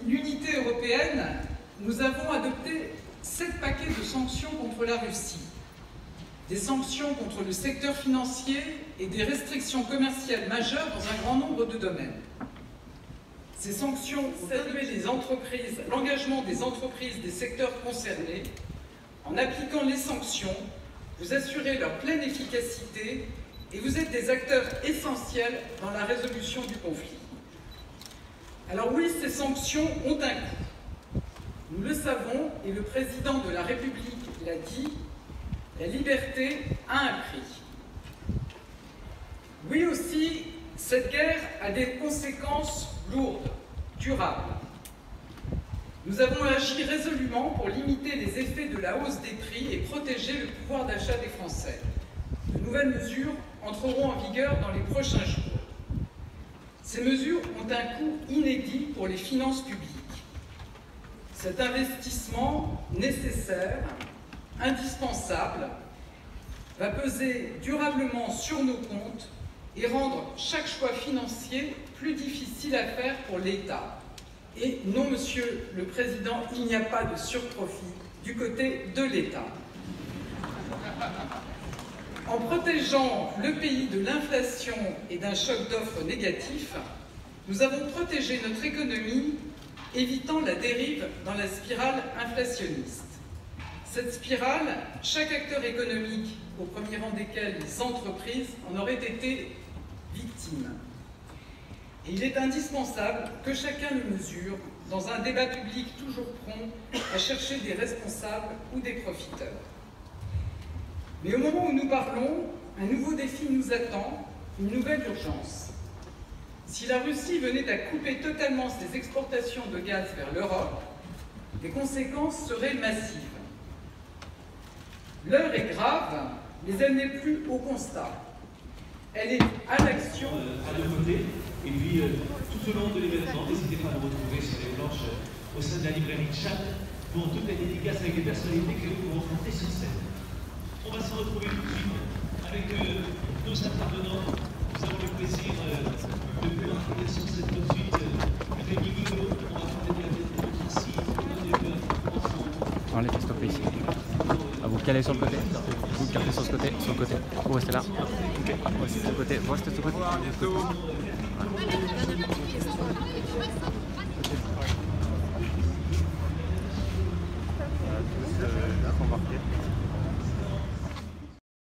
l'unité européenne, nous avons adopté 7 paquets de sanctions contre la Russie. Des sanctions contre le secteur financier et des restrictions commerciales majeures dans un grand nombre de domaines. Ces sanctions ont salué l'engagement des entreprises des secteurs concernés. En appliquant les sanctions, vous assurez leur pleine efficacité et vous êtes des acteurs essentiels dans la résolution du conflit. Alors oui, ces sanctions ont un coût. Nous le savons et le président de la République l'a dit, la liberté a un prix. Oui aussi, cette guerre a des conséquences lourdes, durables. Nous avons agi résolument pour limiter les effets de la hausse des prix et protéger le pouvoir d'achat des Français. De nouvelles mesures entreront en vigueur dans les prochains jours. Ces mesures ont un coût inédit pour les finances publiques. Cet investissement nécessaire, indispensable, va peser durablement sur nos comptes et rendre chaque choix financier plus difficile à faire pour l'État. Et non, Monsieur le Président, il n'y a pas de surprofit du côté de l'État. En protégeant le pays de l'inflation et d'un choc d'offres négatif, nous avons protégé notre économie, évitant la dérive dans la spirale inflationniste. Cette spirale, chaque acteur économique, au premier rang desquels les entreprises, en aurait été victime. Et il est indispensable que chacun le mesure dans un débat public toujours prompt à chercher des responsables ou des profiteurs. Mais au moment où nous parlons, un nouveau défi nous attend, une nouvelle urgence. Si la Russie venait à couper totalement ses exportations de gaz vers l'Europe, les conséquences seraient massives. L'heure est grave, mais elle n'est plus au constat. Elle est à l'action. À nos côtés, et puis tout au long de l'événement, n'hésitez pas à nous retrouver sur les planches au sein de la librairie Chat pour toutes les dédicaces avec des personnalités que vous rencontrez sur scène. On va se retrouver tout de suite avec nos intervenants. Nous avons le plaisir de pouvoir faire sur cette poursuite Rémi Guillot. On va parler de la démocratie, on les fait stopper ici. Ah, vous calez sur le côté. Vous calez sur ce côté, sur le côté. Vous restez là. Ok. Vous restez sur le côté. Vous restez sur le côté. Voilà. Tous embarqués.